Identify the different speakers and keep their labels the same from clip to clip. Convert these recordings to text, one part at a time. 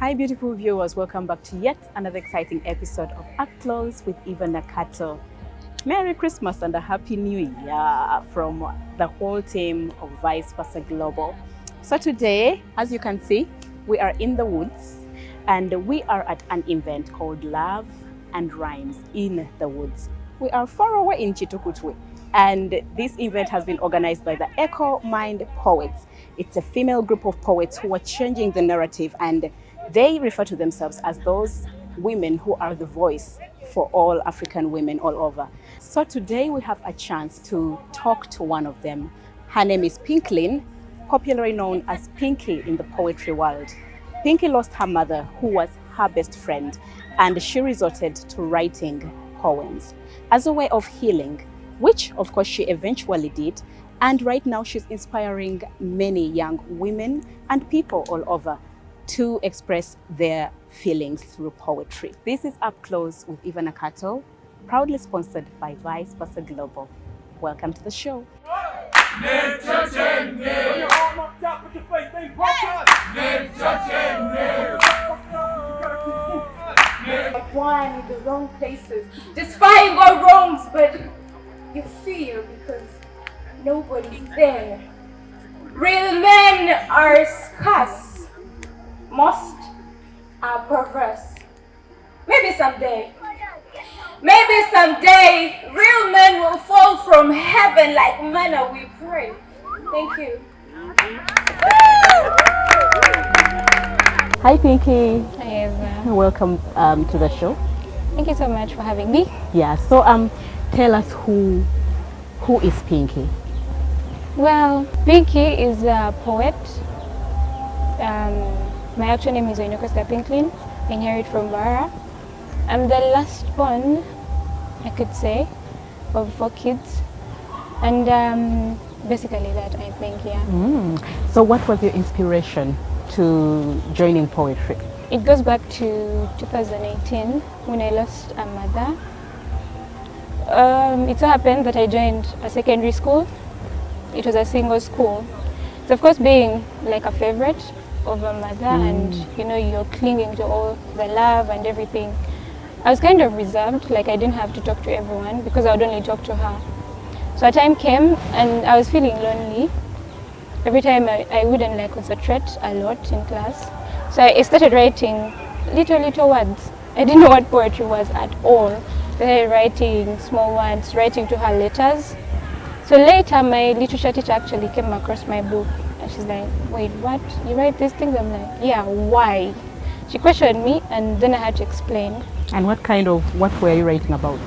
Speaker 1: Hi beautiful viewers, welcome back to yet another exciting episode of Upclose with Nakato. Merry Christmas and a Happy New Year from the whole team of Vice Versa Global. So today, as you can see, we are in the woods and we are at an event called Love and Rhymes in the Woods. We are far away in Chitukutwe, and this event has been organized by the Echo Mind Poets. It's a female group of poets who are changing the narrative, and they refer to themselves as those women who are the voice for all African women all over. So today we have a chance to talk to one of them. Her name is Pinkleen, popularly known as Pinkie in the poetry world. Pinkie lost her mother, who was her best friend, and she resorted to writing poems as a way of healing, which of course she eventually did. And right now she's inspiring many young women and people all over to express their feelings through poetry. This is Up Close with Nakato, proudly sponsored by Vice Versa Global. Welcome to the show.
Speaker 2: One in the wrong places, just fighting all wrongs, but you feel because nobody's there. Real men are scarce. Most are perverse. Maybe someday, real men will fall from heaven like manna, we pray. Thank you.
Speaker 1: Hi Pinkie.
Speaker 3: Hi Eva.
Speaker 1: Welcome to the show.
Speaker 3: Thank you so much for having me.
Speaker 1: Yeah, so tell us who is Pinkie?
Speaker 3: Well, Pinkie is a poet. My actual name is Kwetsiga Pinkleen. I inherit from Bara. I'm the last born, I could say, of 4 kids. And basically that, I think, yeah.
Speaker 1: So what was your inspiration to joining poetry?
Speaker 3: It goes back to 2018 when I lost a mother. It so happened that I joined a secondary school. It was a single school. So of course, being like a favorite of a mother, and you know, you're clinging to all the love and everything, I was kind of reserved, like I didn't have to talk to everyone because I would only talk to her. So a time came and I was feeling lonely. Every time I wouldn't like concentrate a lot in class. So I started writing little words. I didn't know what poetry was at all. Started writing small words, writing to her letters. So later my literature teacher actually came across my book. And she's like, wait, what? You write these things? I'm like, yeah, why? She questioned me and then I had to explain.
Speaker 1: And what were you writing about?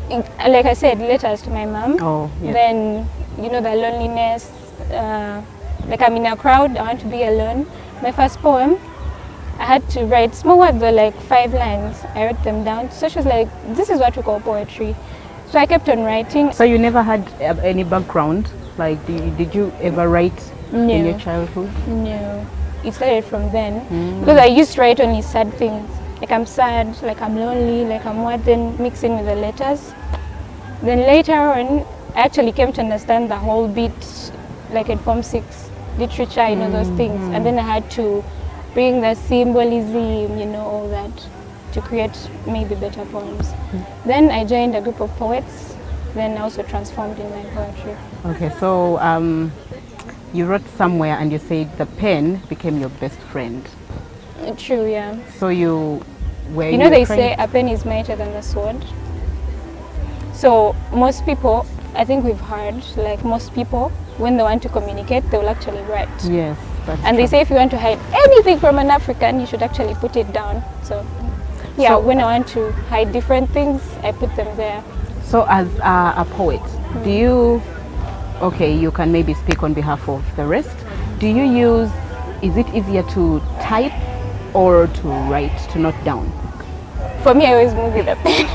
Speaker 3: Like I said, letters to my mom.
Speaker 1: Oh, yes.
Speaker 3: Then, you know, the loneliness, like I'm in a crowd, I want to be alone. My first poem, I had to write small words, like 5 lines. I wrote them down. So she was like, this is what we call poetry. So I kept on writing.
Speaker 1: So you never had any background? Like, did you ever write in your childhood?
Speaker 3: No, it started from then. Because I used to write only sad things. Like I'm sad, like I'm lonely, like I'm what, then mixing with the letters. Then later on, I actually came to understand the whole bit, like in Form 6, literature, you know, those things. And then I had to bring the symbolism, you know, all that, to create maybe better poems. Then I joined a group of poets, then also transformed in my poetry.
Speaker 1: Okay, so you wrote somewhere and you said the pen became your best friend.
Speaker 3: True, yeah.
Speaker 1: So you
Speaker 3: know, they say a pen is mightier than a sword. So most people, I think we've heard, like most people, when they want to communicate, they will actually write.
Speaker 1: Yes, that's
Speaker 3: and
Speaker 1: true.
Speaker 3: They say if you want to hide anything from an African, you should actually put it down. So yeah, when I want to hide different things, I put them there.
Speaker 1: So as a poet, do you, you can maybe speak on behalf of the rest. Do you use, is it easier to type or to write, to note down?
Speaker 3: For me, I always move with a pen.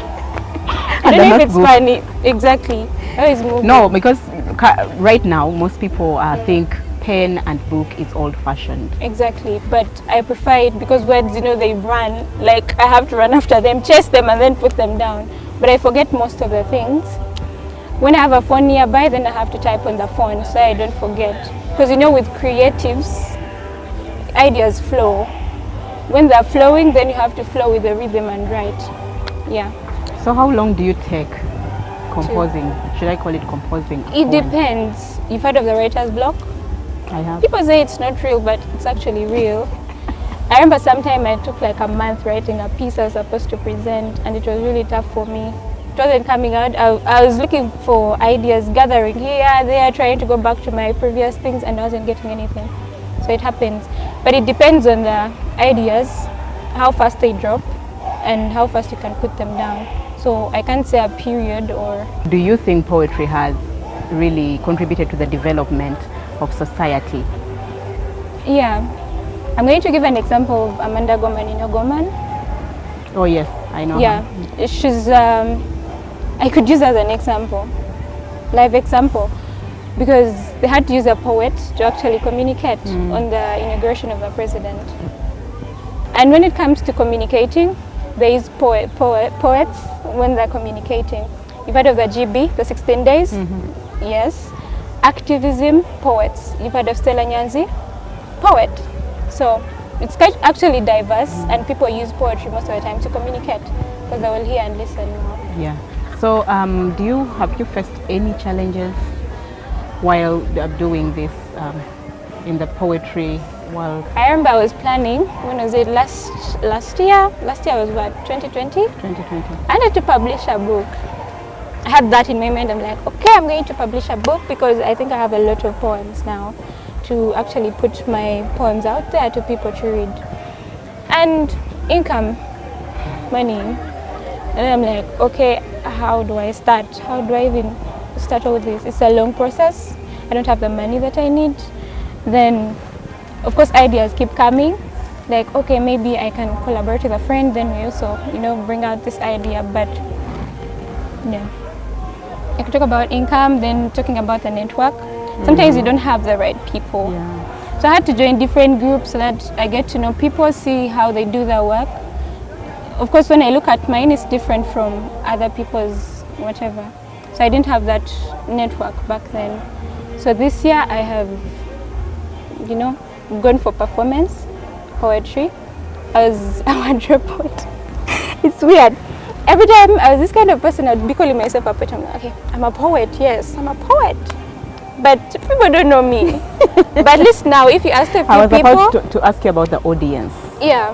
Speaker 3: I don't know if it's funny. Exactly. I always move.
Speaker 1: No, because right now, most people think pen and book is old-fashioned.
Speaker 3: Exactly, but I prefer it because words, you know, they run. Like I have to run after them, chase them, and then put them down. But I forget most of the things. When I have a phone nearby, then I have to type on the phone so I don't forget. Because you know, with creatives, ideas flow. when they're flowing, then you have to flow with the rhythm and write. Yeah.
Speaker 1: So how long do you take composing? Should I call it composing?
Speaker 3: It depends. You've heard of the writer's block?
Speaker 1: I have.
Speaker 3: People say it's not real, but it's actually real. I remember sometime I took like a month writing a piece I was supposed to present, and it was really tough for me. It wasn't coming out. I was looking for ideas, gathering here, there, trying to go back to my previous things, and I wasn't getting anything. So it happens. But it depends on the ideas, how fast they drop, and how fast you can put them down. So I can't say a period or...
Speaker 1: Do you think poetry has really contributed to the development of society?
Speaker 3: Yeah. I'm going to give an example of Amanda Goman. You know Goman?
Speaker 1: Oh yes, I know.
Speaker 3: Yeah.
Speaker 1: her.
Speaker 3: She's... I could use as an example, live example, because they had to use a poet to actually communicate on the inauguration of the president. And when it comes to communicating, there is poets when they're communicating. You've heard of the GB, the 16 days? Yes. Activism, poets. You've heard of Stella Nyanzi? Poet. So it's quite actually diverse, and people use poetry most of the time to communicate because they will hear and listen more.
Speaker 1: Yeah. So have you faced any challenges while doing this in the poetry world?
Speaker 3: I remember I was planning, when was it, last year? Last year was what, 2020?
Speaker 1: 2020.
Speaker 3: I wanted to publish a book. I had that in my mind. I'm like, okay, I'm going to publish a book because I think I have a lot of poems now to actually put my poems out there to people to read. And income, money. And then I'm like, okay, how do I start? How do I even start all this? It's a long process. I don't have the money that I need. Then, of course, ideas keep coming. Like, okay, maybe I can collaborate with a friend. Then we also, bring out this idea. But, I could talk about income, then talking about the network. Sometimes you don't have the right people.
Speaker 1: Yeah.
Speaker 3: So I had to join different groups so that I get to know people, see how they do their work. Of course, when I look at mine, it's different from other people's whatever. So I didn't have that network back then. So this year I have, gone for performance, poetry. I was a wardrobe poet. It's weird. Every time I was this kind of person, I would be calling myself a poet. I'm like, okay, I'm a poet, yes, I'm a poet. But people don't know me. But at least now, if you ask a few people... I was
Speaker 1: about to ask you about the audience.
Speaker 3: Yeah.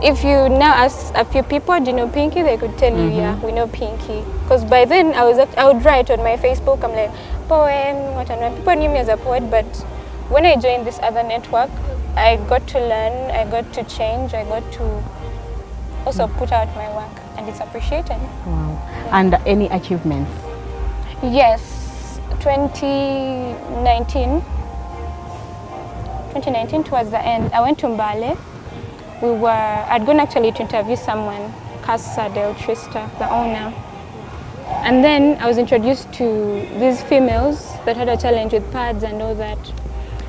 Speaker 3: If you now ask a few people, do you know Pinkie? They could tell you, yeah, we know Pinkie. Because by then, I would write on my Facebook, I'm like, poem, what and what. People knew me as a poet, but when I joined this other network, I got to learn, I got to change, I got to also put out my work, and it's appreciated.
Speaker 1: Wow. Yeah. And any achievements?
Speaker 3: Yes. 2019 towards the end, I went to Mbale. I'd gone actually to interview someone, Casa Del Trista, the owner. And then I was introduced to these females that had a challenge with pads and all that.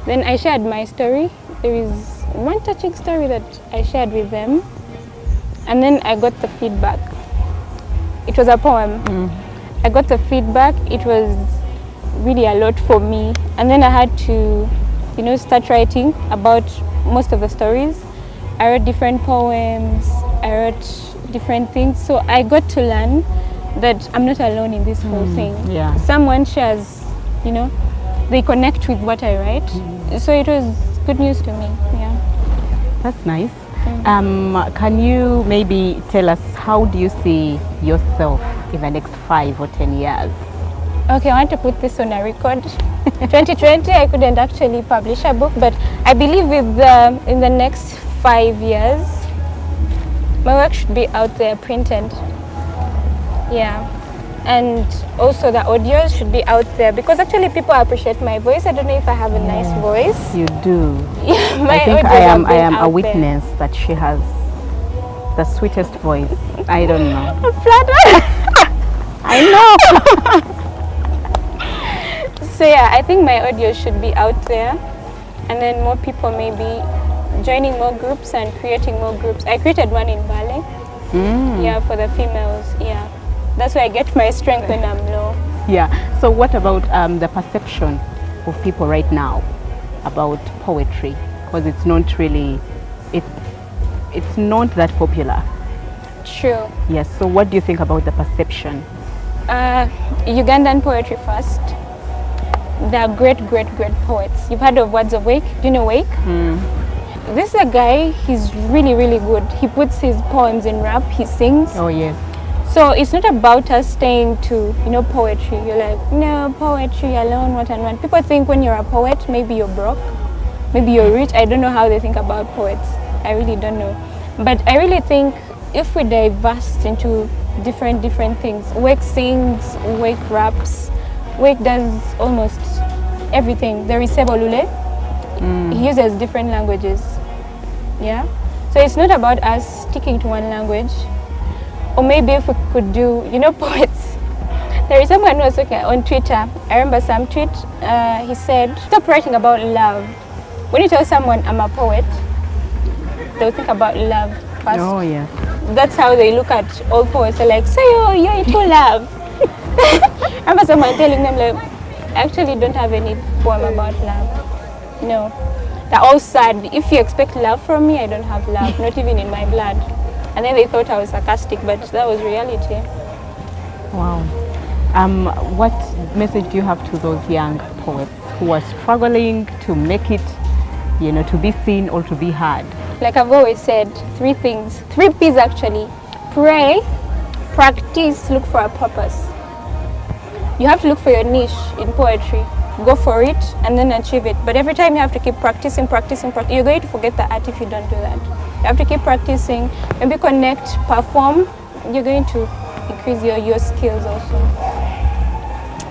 Speaker 3: Then I shared my story. There is one touching story that I shared with them. And then I got the feedback. It was a poem. I got the feedback. It was really a lot for me. And then I had to, start writing about most of the stories. I wrote different poems, I wrote different things. So I got to learn that I'm not alone in this whole thing.
Speaker 1: Yeah.
Speaker 3: Someone shares, they connect with what I write. So it was good news to me, yeah.
Speaker 1: That's nice. Can you maybe tell us, how do you see yourself in the next 5 or 10 years?
Speaker 3: Okay, I want to put this on a record. 2020, I couldn't actually publish a book, but I believe in the next 5 years, my work should be out there printed. Yeah. And also the audios should be out there, because actually people appreciate my voice. I don't know if I have a nice voice.
Speaker 1: You do.
Speaker 3: Yeah, my
Speaker 1: I think
Speaker 3: audios
Speaker 1: I am a
Speaker 3: out
Speaker 1: witness that she has the sweetest voice. I don't know.
Speaker 3: I'm flattered.
Speaker 1: I know.
Speaker 3: So yeah, I think my audio should be out there, and then more people maybe joining more groups and creating more groups. I created one in Bali, yeah, for the females, yeah. That's where I get my strength when I'm low.
Speaker 1: Yeah, so what about the perception of people right now about poetry? Because it's not really, it's not that popular.
Speaker 3: True.
Speaker 1: Yes. So what do you think about the perception?
Speaker 3: Ugandan poetry first. They are great poets. You've heard of Words of Wake? Do you know Wake? This is a guy, he's really good. He puts his poems in rap, he sings.
Speaker 1: Oh yes.
Speaker 3: So it's not about us staying to, poetry. You're like, no, poetry alone, what and what. People think when you're a poet, maybe you're broke, maybe you're rich. I don't know how they think about poets. I really don't know. But I really think if we diverse into different things, Wake sings, Wake raps, Wake does almost everything. There is Sebolule. He uses different languages. Yeah. So it's not about us sticking to one language. Or maybe if we could do, poets. There is someone who was talking on Twitter. I remember some tweet. He said, stop writing about love. When you tell someone I'm a poet, they'll think about love first.
Speaker 1: Oh yeah.
Speaker 3: That's how they look at all poets. They're like, so you're into love. I remember someone telling them, like, I actually don't have any poem about love. No. They're all sad. If you expect love from me, I don't have love, not even in my blood. And then they thought I was sarcastic, but that was reality.
Speaker 1: Wow. What message do you have to those young poets who are struggling to make it, to be seen or to be heard?
Speaker 3: Like I've always said, 3 things, 3 P's actually. Pray, practice, look for a purpose. You have to look for your niche in poetry. Go for it and then achieve it. But every time you have to keep practicing. You're going to forget the art if you don't do that. You have to keep practicing. Maybe connect, perform. You're going to increase your skills also.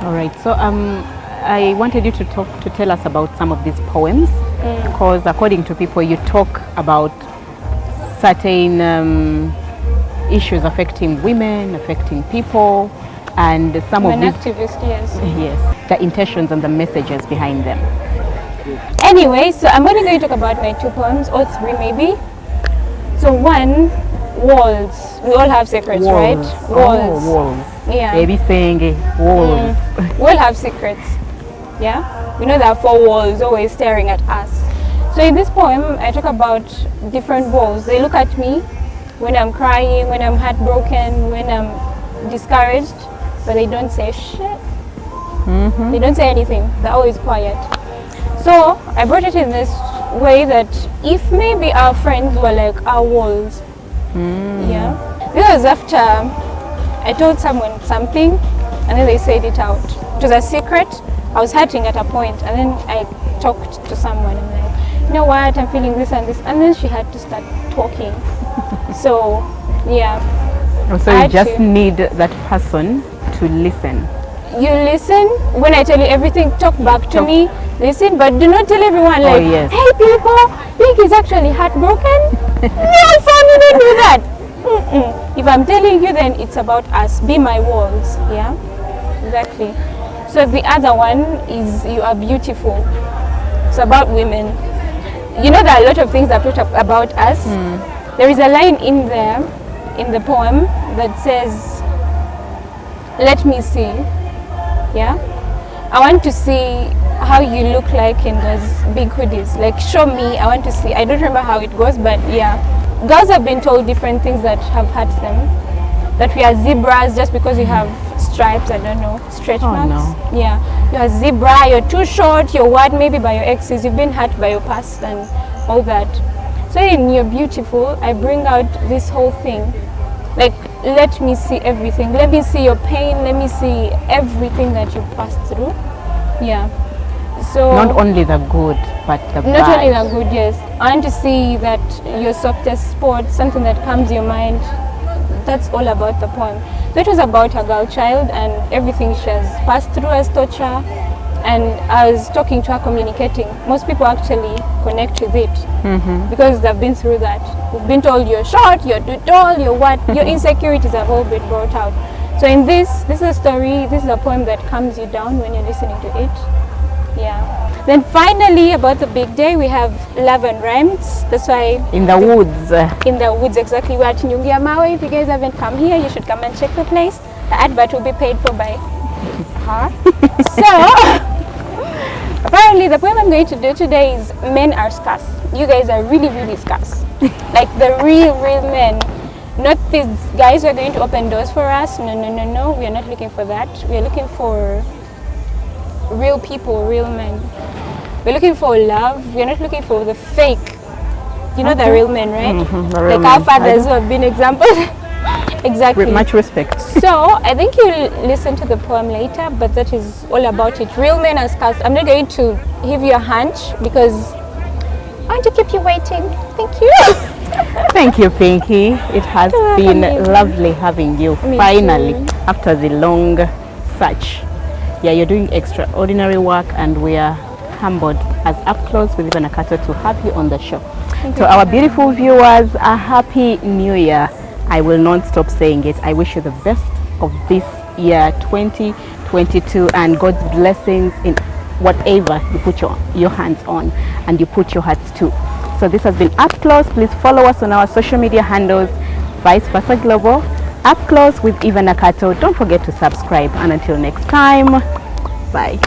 Speaker 1: All right. So I wanted you to tell us about some of these poems, because according to people, you talk about certain issues affecting women, affecting people, and some of these
Speaker 3: activist, yes,
Speaker 1: the intentions and the messages behind them.
Speaker 3: Anyway, so I'm only going to talk about my 2 poems, or 3 maybe. So 1, walls. We all have secrets, right? Walls.
Speaker 1: Oh, walls.
Speaker 3: Yeah.
Speaker 1: Baby saying walls.
Speaker 3: We all have secrets. Yeah. We know there are 4 walls always staring at us. So in this poem, I talk about different walls. They look at me when I'm crying, when I'm heartbroken, when I'm discouraged, but they don't say shit. They don't say anything. They're always quiet. So I brought it in this way that if maybe our friends were like our walls, yeah. This was after I told someone something, and then they said it out. It was a secret. I was hurting at a point, and then I talked to someone and like, you know what, I'm feeling this and this, and then she had to start talking. So yeah.
Speaker 1: So you just need that person to listen.
Speaker 3: You listen when I tell you everything. Talk back to me. Listen, but do not tell everyone like,
Speaker 1: yes.
Speaker 3: hey people, Pinkie's actually heartbroken. No, family, don't do that. If I'm telling you, then it's about us. Be my walls. Yeah, exactly. So the other one is you are beautiful. It's about women. You know, there are a lot of things that put up about us. There is a line in there, in the poem, that says, let me see. Yeah, I want to see how you look like in those big hoodies. Like, show me, I want to see. I don't remember how it goes, but yeah. Girls have been told different things that have hurt them. That we are zebras just because you have stripes, I don't know, stretch marks.
Speaker 1: No.
Speaker 3: Yeah, you're a zebra, you're too short, you're what, maybe by your exes, you've been hurt by your past and all that. So in You're Beautiful, I bring out this whole thing. Like, let me see everything. Let me see your pain. Let me see everything that you passed through. Yeah. So
Speaker 1: not only the good, but the bad.
Speaker 3: Not only the good, yes. I want to see that your softest spot, something that calms your mind. That's all about the poem. So it was about a girl child and everything she has passed through as torture. And I was talking to her, communicating. Most people actually connect with it because they've been through that. You've been told you're short, you're too tall, you're what, your insecurities have all been brought out. So in this is a story, this is a poem that calms you down when you're listening to it. Yeah. Then finally, about the big day, we have Love and Rhymes. That's why...
Speaker 1: In the woods.
Speaker 3: In the woods, exactly. We're at Nyungia Mawe. If you guys haven't come here, you should come and check the place. The advert will be paid for by her. So... Apparently, the poem I'm going to do today is men are scarce. You guys are really, really scarce. Like the real men. Not these guys who are going to open doors for us. No. We are not looking for that. We are looking for real people, real men. We're looking for love. We're not looking for the fake. You know the real men, right?
Speaker 1: The real
Speaker 3: like our
Speaker 1: men.
Speaker 3: fathers who have been examples. Exactly.
Speaker 1: With much respect.
Speaker 3: So I think you'll listen to the poem later, but that is all about it. Real men are scarce. I'm not going to give you a hunch because I want to keep you waiting. Thank you.
Speaker 1: Thank you, Pinkie. It has been lovely having you finally
Speaker 3: too.
Speaker 1: after the long search. Yeah, you're doing extraordinary work, and we are humbled as Upclose with Nakato to have you on the show. To our beautiful viewers, a happy new year. I will not stop saying it. I wish you the best of this year 2022 and God's blessings in whatever you put your hands on and you put your hearts to. So this has been Upclose. Please follow us on our social media handles, Vice Versa Global, Upclose with Nakato. Don't forget to subscribe, and until next time, bye.